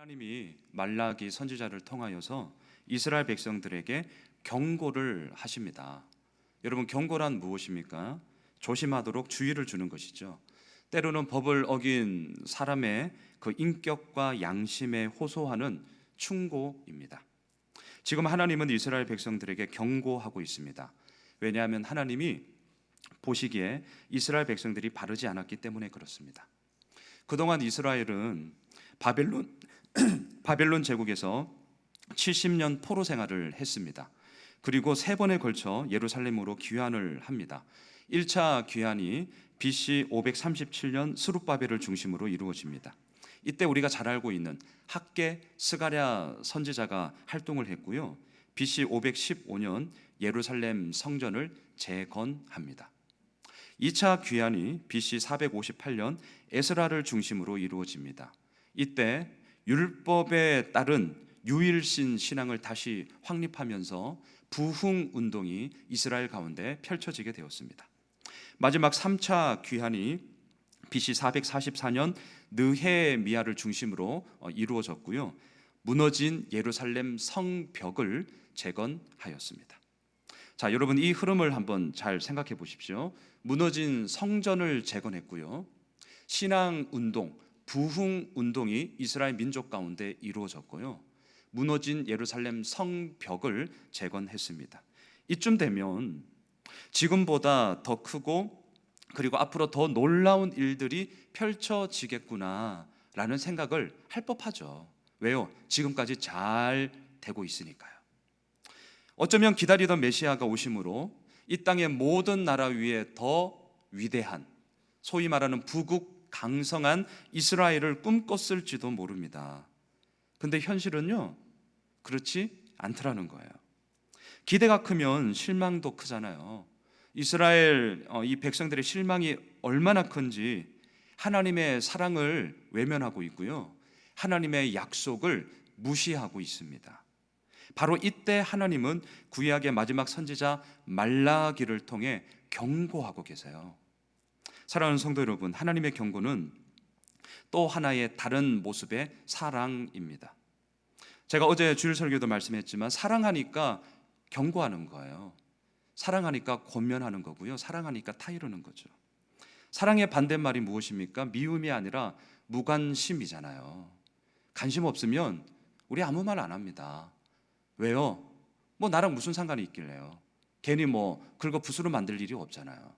하나님이 말라기 선지자를 통하여서 이스라엘 백성들에게 경고를 하십니다. 여러분, 경고란 무엇입니까? 조심하도록 주의를 주는 것이죠. 때로는 법을 어긴 사람의 그 인격과 양심에 호소하는 충고입니다. 지금 하나님은 이스라엘 백성들에게 경고하고 있습니다. 왜냐하면 하나님이 보시기에 이스라엘 백성들이 바르지 않았기 때문에 그렇습니다. 그동안 이스라엘은 바벨론 제국에서 70년 포로 생활을 했습니다. 그리고 3번에 걸쳐 예루살렘으로 귀환을 합니다. 1차 귀환이 BC 537년 스룹바벨을 중심으로 이루어집니다. 이때 우리가 잘 알고 있는 학개 스가랴 선지자가 활동을 했고요. BC 515년 예루살렘 성전을 재건합니다. 2차 귀환이 BC 458년 에스라를 중심으로 이루어집니다. 이때 율법에 따른 유일신 신앙을 다시 확립하면서 부흥 운동이 이스라엘 가운데 펼쳐지게 되었습니다. 마지막 3차 귀환이 BC 444년 느헤미야를 중심으로 이루어졌고요. 무너진 예루살렘 성벽을 재건하였습니다. 자, 여러분, 이 흐름을 한번 잘 생각해 보십시오. 무너진 성전을 재건했고요. 신앙 운동, 부흥 운동이 이스라엘 민족 가운데 이루어졌고요. 무너진 예루살렘 성벽을 재건했습니다. 이쯤 되면 지금보다 더 크고 그리고 앞으로 더 놀라운 일들이 펼쳐지겠구나라는 생각을 할 법하죠. 왜요? 지금까지 잘 되고 있으니까요. 어쩌면 기다리던 메시아가 오심으로 이 땅의 모든 나라 위에 더 위대한, 소위 말하는 부국 강성한 이스라엘을 꿈꿨을지도 모릅니다. 근데 현실은요, 그렇지 않더라는 거예요. 기대가 크면 실망도 크잖아요. 이스라엘 이 백성들의 실망이 얼마나 큰지 하나님의 사랑을 외면하고 있고요. 하나님의 약속을 무시하고 있습니다. 바로 이때 하나님은 구약의 마지막 선지자 말라기를 통해 경고하고 계세요. 사랑하는 성도 여러분, 하나님의 경고는 또 하나의 다른 모습의 사랑입니다. 제가 어제 주일 설교도 말씀했지만 사랑하니까 경고하는 거예요. 사랑하니까 권면하는 거고요. 사랑하니까 타이르는 거죠. 사랑의 반대말이 무엇입니까? 미움이 아니라 무관심이잖아요. 관심 없으면 우리 아무 말 안 합니다. 왜요? 뭐 나랑 무슨 상관이 있길래요? 괜히 뭐 긁어 붓으로 만들 일이 없잖아요.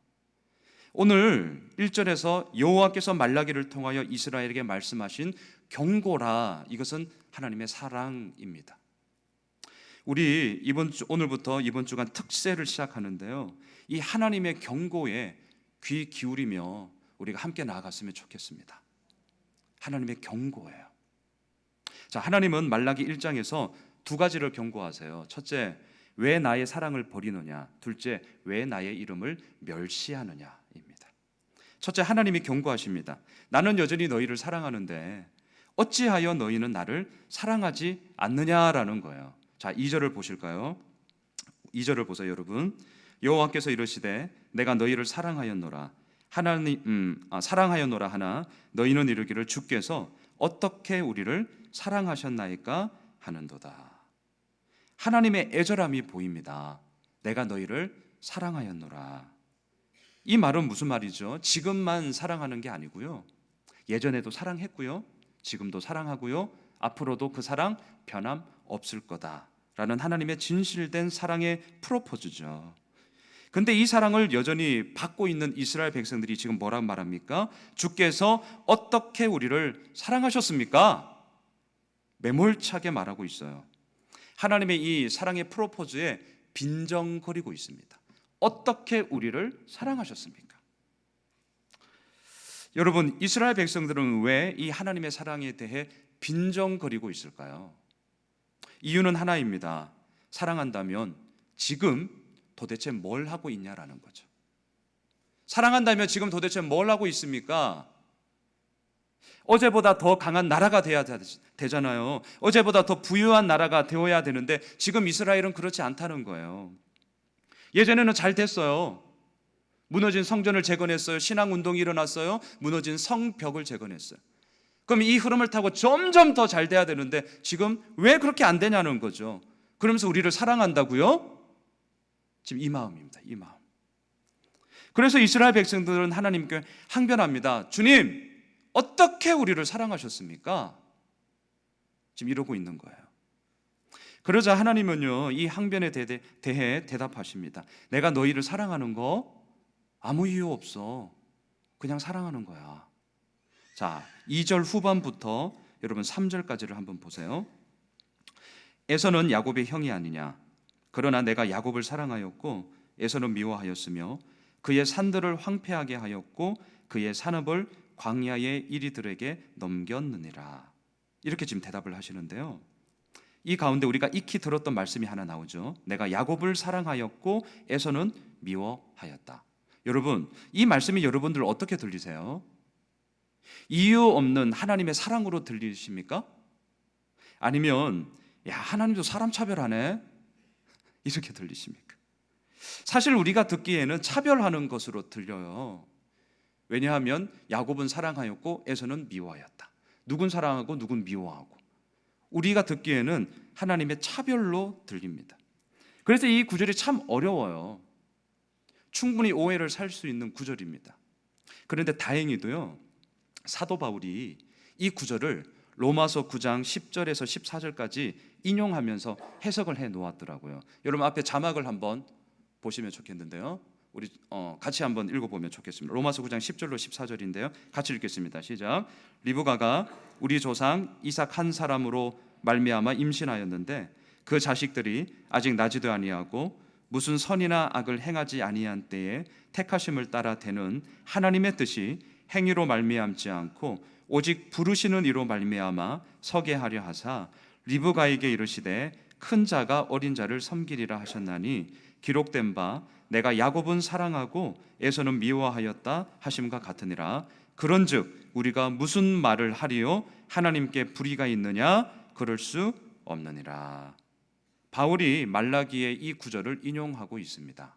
오늘 1절에서 여호와께서 말라기를 통하여 이스라엘에게 말씀하신 경고라, 이것은 하나님의 사랑입니다. 우리 오늘부터 이번 주간 특세를 시작하는데요, 이 하나님의 경고에 귀 기울이며 우리가 함께 나아갔으면 좋겠습니다. 하나님의 경고예요. 자, 하나님은 말라기 1장에서 2가지를 경고하세요. 첫째, 왜 나의 사랑을 버리느냐. 둘째, 왜 나의 이름을 멸시하느냐입니다. 첫째, 하나님이 경고하십니다. 나는 여전히 너희를 사랑하는데 어찌하여 너희는 나를 사랑하지 않느냐라는 거예요. 자, 2절을 보실까요? 2절을 보세요, 여러분. 여호와께서 이르시되 내가 너희를 사랑하였노라 사랑하였노라 하나 너희는 이르기를 주께서 어떻게 우리를 사랑하셨나이까 하는도다. 하나님의 애절함이 보입니다. 내가 너희를 사랑하였노라. 이 말은 무슨 말이죠? 지금만 사랑하는 게 아니고요, 예전에도 사랑했고요, 지금도 사랑하고요, 앞으로도 그 사랑 변함 없을 거다라는 하나님의 진실된 사랑의 프로포즈죠. 근데 이 사랑을 여전히 받고 있는 이스라엘 백성들이 지금 뭐라고 말합니까? 주께서 어떻게 우리를 사랑하셨습니까? 매몰차게 말하고 있어요. 하나님의 이 사랑의 프로포즈에 빈정거리고 있습니다. 어떻게 우리를 사랑하셨습니까? 여러분, 이스라엘 백성들은 왜 이 하나님의 사랑에 대해 빈정거리고 있을까요? 이유는 하나입니다. 사랑한다면 지금 도대체 뭘 하고 있냐라는 거죠. 사랑한다면 지금 도대체 뭘 하고 있습니까? 어제보다 더 강한 나라가 돼야 되잖아요. 어제보다 더 부유한 나라가 되어야 되는데 지금 이스라엘은 그렇지 않다는 거예요. 예전에는 잘 됐어요. 무너진 성전을 재건했어요. 신앙운동이 일어났어요. 무너진 성벽을 재건했어요. 그럼 이 흐름을 타고 점점 더 잘 돼야 되는데 지금 왜 그렇게 안 되냐는 거죠. 그러면서 우리를 사랑한다고요? 지금 이 마음입니다. 이 마음. 그래서 이스라엘 백성들은 하나님께 항변합니다. 주님, 어떻게 우리를 사랑하셨습니까? 지금 이러고 있는 거예요. 그러자 하나님은요, 이 항변에 대해 대답하십니다. 내가 너희를 사랑하는 거 아무 이유 없어. 그냥 사랑하는 거야. 자, 2절 후반부터 여러분 3절까지를 한번 보세요. 에서는 야곱의 형이 아니냐. 그러나 내가 야곱을 사랑하였고 에서는 미워하였으며 그의 산들을 황폐하게 하였고 그의 산업을 광야의 이리들에게 넘겼느니라. 이렇게 지금 대답을 하시는데요. 이 가운데 우리가 익히 들었던 말씀이 하나 나오죠. 내가 야곱을 사랑하였고 에서는 미워하였다. 여러분, 이 말씀이 여러분들 어떻게 들리세요? 이유 없는 하나님의 사랑으로 들리십니까? 아니면 야, 하나님도 사람 차별하네? 이렇게 들리십니까? 사실 우리가 듣기에는 차별하는 것으로 들려요. 왜냐하면 야곱은 사랑하였고 에서는 미워하였다. 누군 사랑하고 누군 미워하고. 우리가 듣기에는 하나님의 차별로 들립니다. 그래서 이 구절이 참 어려워요. 충분히 오해를 살 수 있는 구절입니다. 그런데 다행히도요, 사도 바울이 이 구절을 로마서 9장 10절에서 14절까지 인용하면서 해석을 해 놓았더라고요. 여러분 앞에 자막을 한번 보시면 좋겠는데요. 우리 같이 한번 읽어보면 좋겠습니다. 로마서 9장 10절로 14절인데요. 같이 읽겠습니다. 시작. 리브가가 우리 조상 이삭 한 사람으로 말미암아 임신하였는데 그 자식들이 아직 나지도 아니하고 무슨 선이나 악을 행하지 아니한 때에 택하심을 따라 되는 하나님의 뜻이 행위로 말미암지 않고 오직 부르시는 이로 말미암아 서게 하려 하사 리브가에게 이르시되 큰 자가 어린 자를 섬기리라 하셨나니 기록된 바 내가 야곱은 사랑하고 에서는 미워하였다 하심과 같으니라. 그런즉 우리가 무슨 말을 하리요 하나님께 불의가 있느냐 그럴 수 없느니라. 바울이 말라기의 이 구절을 인용하고 있습니다.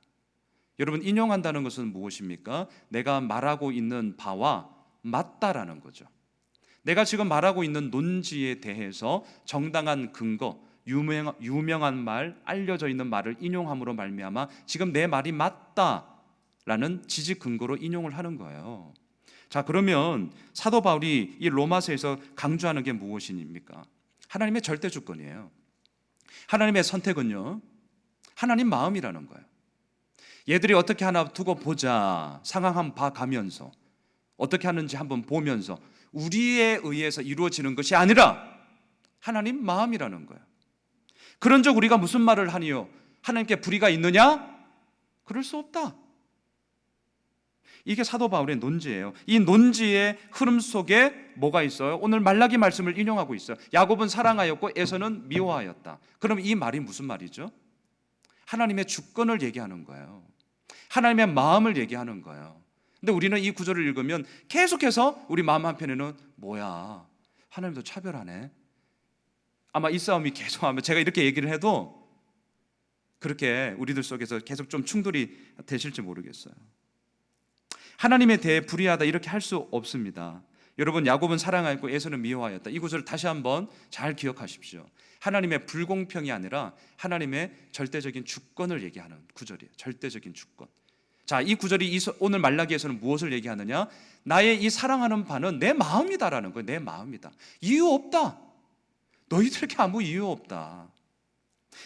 여러분, 인용한다는 것은 무엇입니까? 내가 말하고 있는 바와 맞다라는 거죠. 내가 지금 말하고 있는 논지에 대해서 정당한 근거, 유명한 말, 알려져 있는 말을 인용함으로 말미암아 지금 내 말이 맞다라는 지지 근거로 인용을 하는 거예요. 자, 그러면 사도 바울이 이 로마서에서 강조하는 게 무엇입니까? 하나님의 절대 주권이에요. 하나님의 선택은요, 하나님 마음이라는 거예요. 얘들이 어떻게 하나 두고 보자, 상황 한번 봐가면서 어떻게 하는지 한번 보면서 우리에 의해서 이루어지는 것이 아니라 하나님 마음이라는 거예요. 그런즉 우리가 무슨 말을 하니요? 하나님께 불의가 있느냐? 그럴 수 없다. 이게 사도 바울의 논지예요. 이 논지의 흐름 속에 뭐가 있어요? 오늘 말라기 말씀을 인용하고 있어요. 야곱은 사랑하였고 에서는 미워하였다. 그럼 이 말이 무슨 말이죠? 하나님의 주권을 얘기하는 거예요. 하나님의 마음을 얘기하는 거예요. 근데 우리는 이 구절을 읽으면 계속해서 우리 마음 한편에는 뭐야, 하나님도 차별하네. 아마 이 싸움이 계속하면 제가 이렇게 얘기를 해도 그렇게 우리들 속에서 계속 좀 충돌이 되실지 모르겠어요. 하나님에 대해 불의하다 이렇게 할 수 없습니다. 여러분, 야곱은 사랑하였고 에서는 미워하였다. 이 구절을 다시 한번 잘 기억하십시오. 하나님의 불공평이 아니라 하나님의 절대적인 주권을 얘기하는 구절이에요. 절대적인 주권. 자, 이 구절이 오늘 말라기에서는 무엇을 얘기하느냐? 나의 이 사랑하는 바는 내 마음이다라는 거예요. 내 마음이다. 이유 없다. 너희들에게 아무 이유 없다.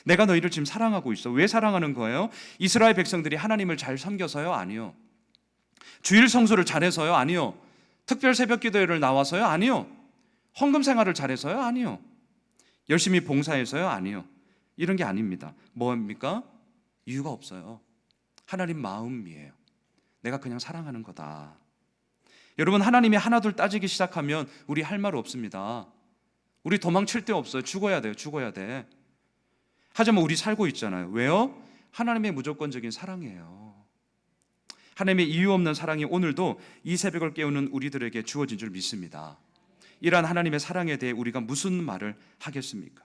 내가 너희를 지금 사랑하고 있어. 왜 사랑하는 거예요? 이스라엘 백성들이 하나님을 잘 섬겨서요? 아니요. 주일 성수를 잘해서요? 아니요. 특별 새벽 기도회를 나와서요? 아니요. 헌금 생활을 잘해서요? 아니요. 열심히 봉사해서요? 아니요. 이런 게 아닙니다. 뭐입니까? 이유가 없어요. 하나님 마음이에요. 내가 그냥 사랑하는 거다. 여러분, 하나님이 하나둘 따지기 시작하면 우리 할 말 없습니다. 우리 도망칠 데 없어요. 죽어야 돼요. 죽어야 돼. 하지만 우리 살고 있잖아요. 왜요? 하나님의 무조건적인 사랑이에요. 하나님의 이유 없는 사랑이 오늘도 이 새벽을 깨우는 우리들에게 주어진 줄 믿습니다. 이러한 하나님의 사랑에 대해 우리가 무슨 말을 하겠습니까?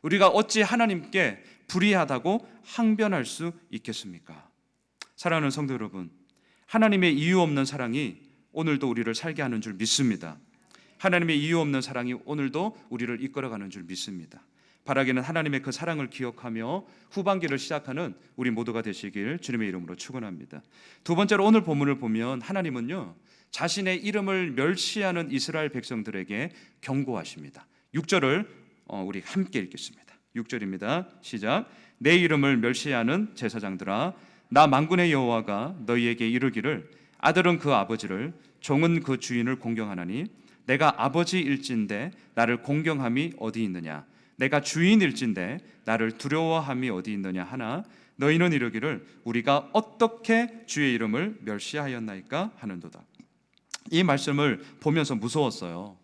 우리가 어찌 하나님께 불의하다고 항변할 수 있겠습니까? 사랑하는 성도 여러분, 하나님의 이유 없는 사랑이 오늘도 우리를 살게 하는 줄 믿습니다. 하나님의 이유 없는 사랑이 오늘도 우리를 이끌어가는 줄 믿습니다. 바라기는 하나님의 그 사랑을 기억하며 후반기를 시작하는 우리 모두가 되시길 주님의 이름으로 축원합니다. 두 번째로 오늘 본문을 보면 하나님은요, 자신의 이름을 멸시하는 이스라엘 백성들에게 경고하십니다. 6절을 우리 함께 읽겠습니다. 6절입니다. 시작. 내 이름을 멸시하는 제사장들아, 나 만군의 여호와가 너희에게 이르기를 아들은 그 아버지를, 종은 그 주인을 공경하나니 내가 아버지일진데 나를 공경함이 어디 있느냐, 내가 주인일진데 나를 두려워함이 어디 있느냐 하나 너희는 이르기를 우리가 어떻게 주의 이름을 멸시하였나이까 하는도다. 이 말씀을 보면서 무서웠어요.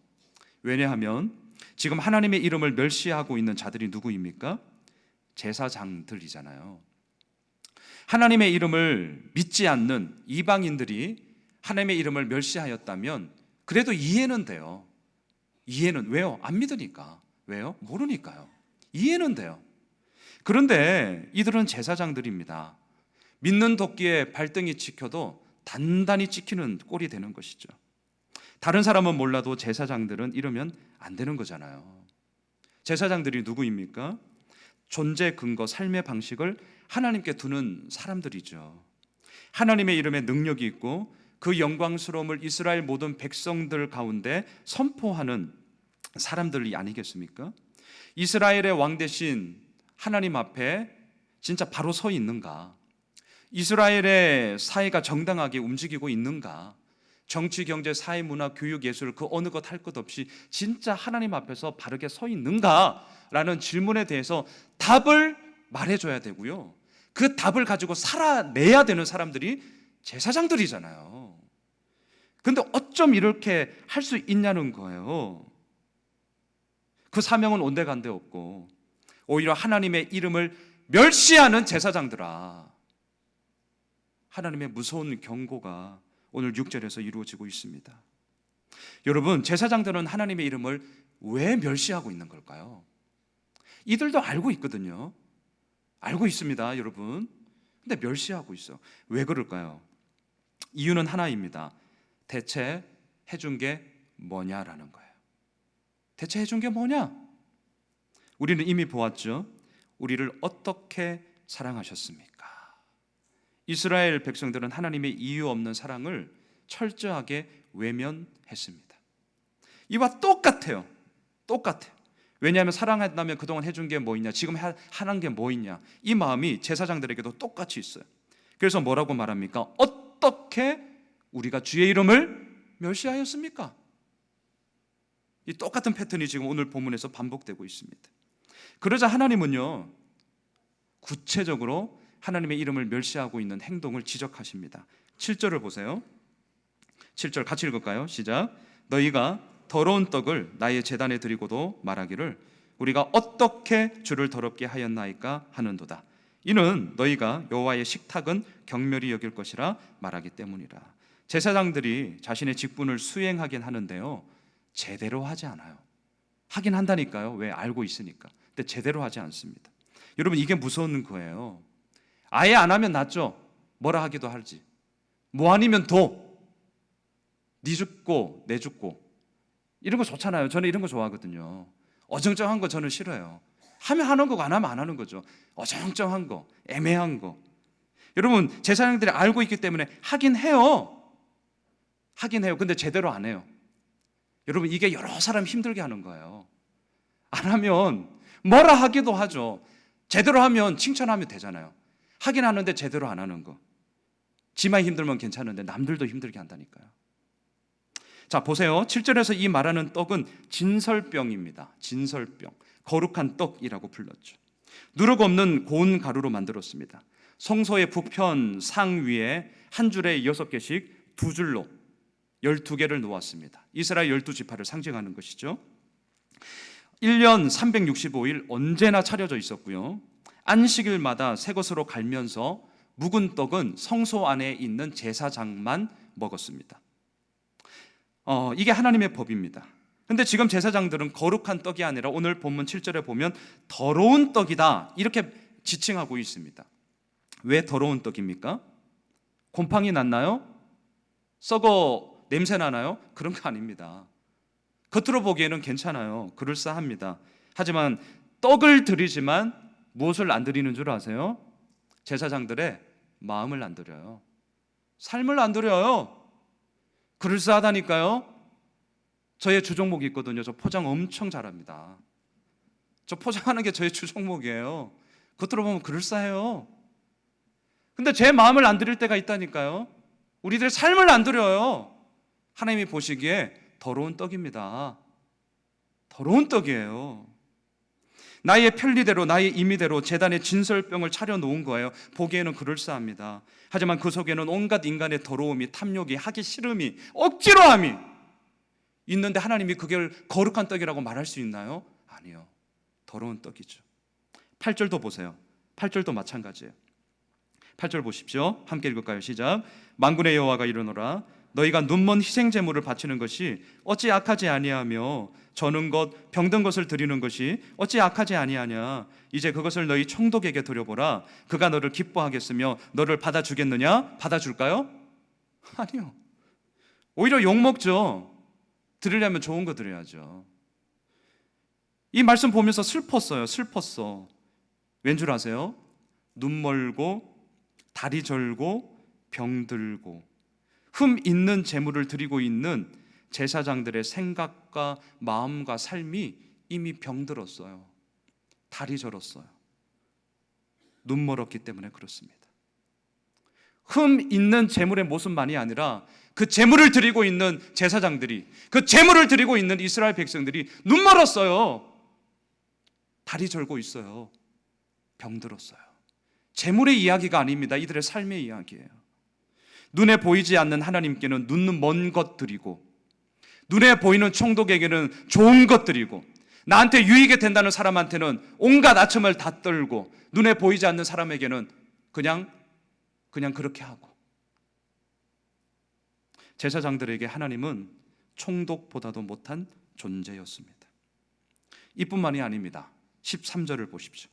왜냐하면 지금 하나님의 이름을 멸시하고 있는 자들이 누구입니까? 제사장들이잖아요. 하나님의 이름을 믿지 않는 이방인들이 하나님의 이름을 멸시하였다면 그래도 이해는 돼요. 이해는. 왜요? 안 믿으니까. 왜요? 모르니까요. 이해는 돼요. 그런데 이들은 제사장들입니다. 믿는 도끼에 발등이 찍혀도 단단히 찍히는 꼴이 되는 것이죠. 다른 사람은 몰라도 제사장들은 이러면 안 되는 거잖아요. 제사장들이 누구입니까? 존재 근거, 삶의 방식을 하나님께 두는 사람들이죠. 하나님의 이름에 능력이 있고 그 영광스러움을 이스라엘 모든 백성들 가운데 선포하는 사람들이 아니겠습니까? 이스라엘의 왕 대신 하나님 앞에 진짜 바로 서 있는가? 이스라엘의 사회가 정당하게 움직이고 있는가? 정치, 경제, 사회, 문화, 교육, 예술 그 어느 것 할 것 없이 진짜 하나님 앞에서 바르게 서 있는가? 라는 질문에 대해서 답을 말해줘야 되고요, 그 답을 가지고 살아내야 되는 사람들이 제사장들이잖아요. 근데 어쩜 이렇게 할 수 있냐는 거예요. 그 사명은 온데간데 없고 오히려 하나님의 이름을 멸시하는 제사장들아, 하나님의 무서운 경고가 오늘 6절에서 이루어지고 있습니다. 여러분, 제사장들은 하나님의 이름을 왜 멸시하고 있는 걸까요? 이들도 알고 있거든요. 알고 있습니다, 여러분. 근데 멸시하고 있어. 왜 그럴까요? 이유는 하나입니다. 대체 해준 게 뭐냐라는 거예요. 대체 해준 게 뭐냐? 우리는 이미 보았죠. 우리를 어떻게 사랑하셨습니까? 이스라엘 백성들은 하나님의 이유 없는 사랑을 철저하게 외면했습니다. 이와 똑같아요. 똑같아요. 왜냐하면 사랑한다면 그동안 해준 게 뭐 있냐, 지금 하는 게 뭐 있냐, 이 마음이 제사장들에게도 똑같이 있어요. 그래서 뭐라고 말합니까? 어떻게 우리가 주의 이름을 멸시하였습니까? 이 똑같은 패턴이 지금 오늘 본문에서 반복되고 있습니다. 그러자 하나님은요, 구체적으로 하나님의 이름을 멸시하고 있는 행동을 지적하십니다. 7절을 보세요. 7절 같이 읽을까요? 시작. 너희가 더러운 떡을 나의 제단에 드리고도 말하기를 우리가 어떻게 주를 더럽게 하였나이까 하는도다. 이는 너희가 여호와의 식탁은 경멸히 여길 것이라 말하기 때문이라. 제사장들이 자신의 직분을 수행하긴 하는데요, 제대로 하지 않아요. 하긴 한다니까요. 왜? 알고 있으니까. 근데 제대로 하지 않습니다. 여러분, 이게 무서운 거예요. 아예 안 하면 낫죠. 뭐라 하기도 하지. 뭐 아니면 도. 네 죽고 내 죽고 이런 거 좋잖아요. 저는 이런 거 좋아하거든요. 어정쩡한 거 저는 싫어요. 하면 하는 거고 안 하면 안 하는 거죠. 어정쩡한 거, 애매한 거. 여러분, 제사장들이 알고 있기 때문에 하긴 해요. 하긴 해요. 근데 제대로 안 해요. 여러분, 이게 여러 사람 힘들게 하는 거예요. 안 하면 뭐라 하기도 하죠. 제대로 하면 칭찬하면 되잖아요. 하긴 하는데 제대로 안 하는 거. 지만 힘들면 괜찮은데 남들도 힘들게 한다니까요. 자, 보세요. 7절에서 이 말하는 떡은 진설병입니다. 진설병. 거룩한 떡이라고 불렀죠. 누룩 없는 고운 가루로 만들었습니다. 성소의 북편 상 위에 한 줄에 6개씩 두 줄로 12개를 놓았습니다. 이스라엘 12지파를 상징하는 것이죠. 1년 365일 언제나 차려져 있었고요, 안식일마다 새 것으로 갈면서 묵은 떡은 성소 안에 있는 제사장만 먹었습니다. 이게 하나님의 법입니다. 근데 지금 제사장들은 거룩한 떡이 아니라 오늘 본문 7절에 보면 더러운 떡이다 이렇게 지칭하고 있습니다. 왜 더러운 떡입니까? 곰팡이 났나요? 썩어 냄새 나나요? 그런 거 아닙니다. 겉으로 보기에는 괜찮아요. 그럴싸합니다. 하지만 떡을 드리지만 무엇을 안 드리는 줄 아세요? 제사장들의 마음을 안 드려요. 삶을 안 드려요. 그럴싸하다니까요. 저의 주종목이 있거든요. 저 포장 엄청 잘합니다. 저 포장하는 게 저의 주종목이에요. 겉으로 보면 그럴싸해요. 근데 제 마음을 안 드릴 때가 있다니까요. 우리들의 삶을 안 드려요. 하나님이 보시기에 더러운 떡입니다. 더러운 떡이에요. 나의 편리대로, 나의 임의대로 제단에 진설병을 차려놓은 거예요. 보기에는 그럴싸합니다. 하지만 그 속에는 온갖 인간의 더러움이, 탐욕이, 하기 싫음이, 억지로함이 있는데 하나님이 그걸 거룩한 떡이라고 말할 수 있나요? 아니요. 더러운 떡이죠. 8절도 보세요. 8절도 마찬가지예요. 8절 보십시오. 함께 읽을까요? 시작. 만군의 여호와가 이르노라 너희가 눈먼 희생 제물을 바치는 것이 어찌 악하지 아니하며 저는 것 병든 것을 드리는 것이 어찌 악하지 아니하냐. 이제 그것을 너희 총독에게 드려보라. 그가 너를 기뻐하겠으며 너를 받아주겠느냐? 받아줄까요? 아니요. 오히려 욕먹죠. 드리려면 좋은 거 드려야죠. 이 말씀 보면서 슬펐어요. 슬펐어. 왠 줄 아세요? 눈 멀고 다리 절고 병들고 흠 있는 재물을 드리고 있는 제사장들의 생각과 마음과 삶이 이미 병들었어요. 다리 절었어요. 눈 멀었기 때문에 그렇습니다. 흠 있는 재물의 모습만이 아니라 그 재물을 드리고 있는 제사장들이, 그 재물을 드리고 있는 이스라엘 백성들이 눈 멀었어요. 다리 절고 있어요. 병들었어요. 재물의 이야기가 아닙니다. 이들의 삶의 이야기예요. 눈에 보이지 않는 하나님께는 눈 먼 것 드리고, 눈에 보이는 총독에게는 좋은 것 드리고, 나한테 유익이 된다는 사람한테는 온갖 아첨을 다 떨고, 눈에 보이지 않는 사람에게는 그냥 그렇게 하고. 제사장들에게 하나님은 총독보다도 못한 존재였습니다. 이뿐만이 아닙니다. 13절을 보십시오.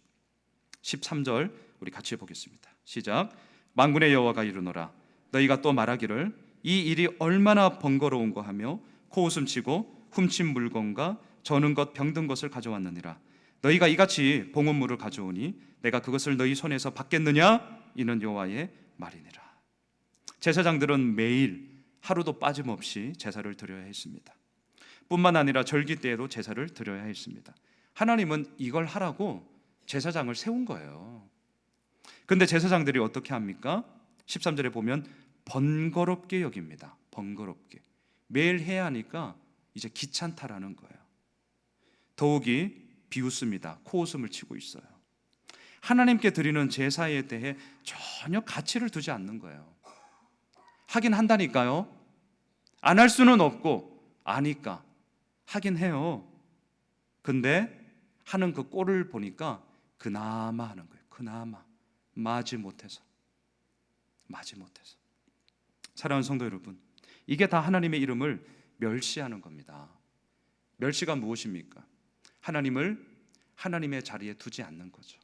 13절 우리 같이 보겠습니다. 시작. 만군의 여호와가 이르노라 너희가 또 말하기를 이 일이 얼마나 번거로운가 하며 코웃음치고 훔친 물건과 저는 것 병든 것을 가져왔느니라. 너희가 이같이 봉헌 물을 가져오니 내가 그것을 너희 손에서 받겠느냐? 이는 여호와의 말이니라. 제사장들은 매일 하루도 빠짐없이 제사를 드려야 했습니다. 뿐만 아니라 절기 때에도 제사를 드려야 했습니다. 하나님은 이걸 하라고 제사장을 세운 거예요. 근데 제사장들이 어떻게 합니까? 13절에 보면 번거롭게 여깁니다. 번거롭게. 매일 해야 하니까 이제 귀찮다라는 거예요. 더욱이 비웃습니다. 코웃음을 치고 있어요. 하나님께 드리는 제사에 대해 전혀 가치를 두지 않는 거예요. 하긴 한다니까요. 안 할 수는 없고 아니까 하긴 해요. 근데 하는 그 꼴을 보니까 그나마 하는 거예요. 그나마 마지 못해서. 사랑하는 성도 여러분, 이게 다 하나님의 이름을 멸시하는 겁니다. 멸시가 무엇입니까? 하나님을 하나님의 자리에 두지 않는 거죠.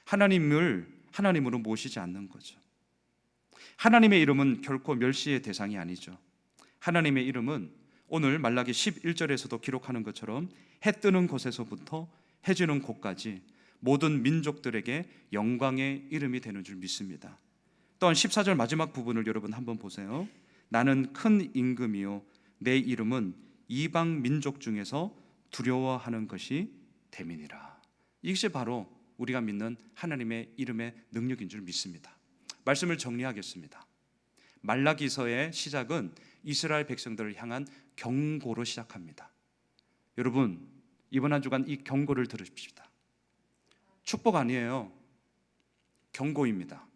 하나님을 하나님으로 모시지 않는 거죠. 하나님의 이름은 결코 멸시의 대상이 아니죠. 하나님의 이름은 오늘 말라기 11절에서도 기록하는 것처럼 해 뜨는 곳에서부터 해 지는 곳까지 모든 민족들에게 영광의 이름이 되는 줄 믿습니다. 또한 14절 마지막 부분을 여러분 한번 보세요. 나는 큰 임금이요 내 이름은 이방 민족 중에서 두려워하는 것이 됨이니라. 이것이 바로 우리가 믿는 하나님의 이름의 능력인 줄 믿습니다. 말씀을 정리하겠습니다. 말라기서의 시작은 이스라엘 백성들을 향한 경고로 시작합니다. 여러분, 이번 한 주간 이 경고를 들으십시다. 축복 아니에요. 경고입니다.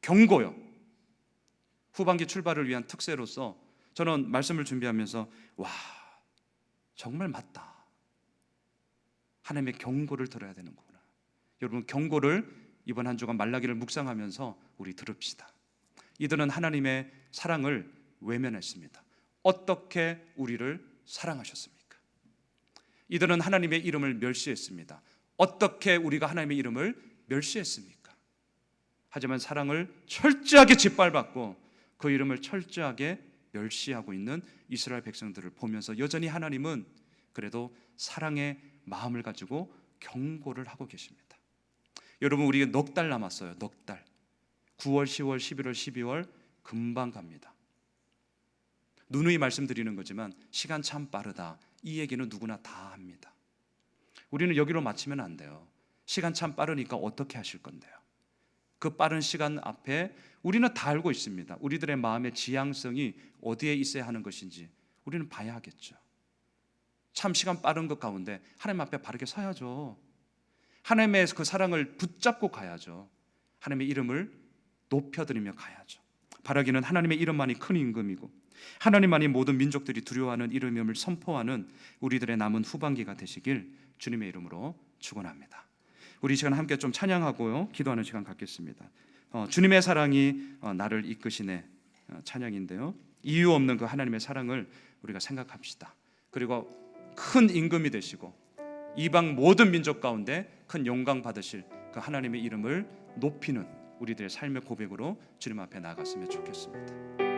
경고요. 후반기 출발을 위한 특세로서 저는 말씀을 준비하면서 와, 정말 맞다. 하나님의 경고를 들어야 되는구나. 여러분, 경고를 이번 한 주간 말라기를 묵상하면서 우리 들읍시다. 이들은 하나님의 사랑을 외면했습니다. 어떻게 우리를 사랑하셨습니까? 이들은 하나님의 이름을 멸시했습니다. 어떻게 우리가 하나님의 이름을 멸시했습니까? 하지만 사랑을 철저하게 짓밟았고 그 이름을 철저하게 멸시하고 있는 이스라엘 백성들을 보면서 여전히 하나님은 그래도 사랑의 마음을 가지고 경고를 하고 계십니다. 여러분, 우리가 넉 달 남았어요. 넉 달. 9월, 10월, 11월, 12월 금방 갑니다. 누누이 말씀드리는 거지만 시간 참 빠르다. 이 얘기는 누구나 다 합니다. 우리는 여기로 마치면 안 돼요. 시간 참 빠르니까 어떻게 하실 건데요? 그 빠른 시간 앞에 우리는 다 알고 있습니다. 우리들의 마음의 지향성이 어디에 있어야 하는 것인지 우리는 봐야 하겠죠. 참 시간 빠른 것 가운데 하나님 앞에 바르게 서야죠. 하나님의 그 사랑을 붙잡고 가야죠. 하나님의 이름을 높여드리며 가야죠. 바라기는 하나님의 이름만이 큰 임금이고 하나님만이 모든 민족들이 두려워하는 이름임을 선포하는 우리들의 남은 후반기가 되시길 주님의 이름으로 축원합니다. 우리 이 시간 함께 좀 찬양하고요, 기도하는 시간 갖겠습니다. 주님의 사랑이 나를 이끄시네 찬양인데요, 이유 없는 그 하나님의 사랑을 우리가 생각합시다. 그리고 큰 임금이 되시고 이방 모든 민족 가운데 큰 영광 받으실 그 하나님의 이름을 높이는 우리들의 삶의 고백으로 주님 앞에 나아갔으면 좋겠습니다.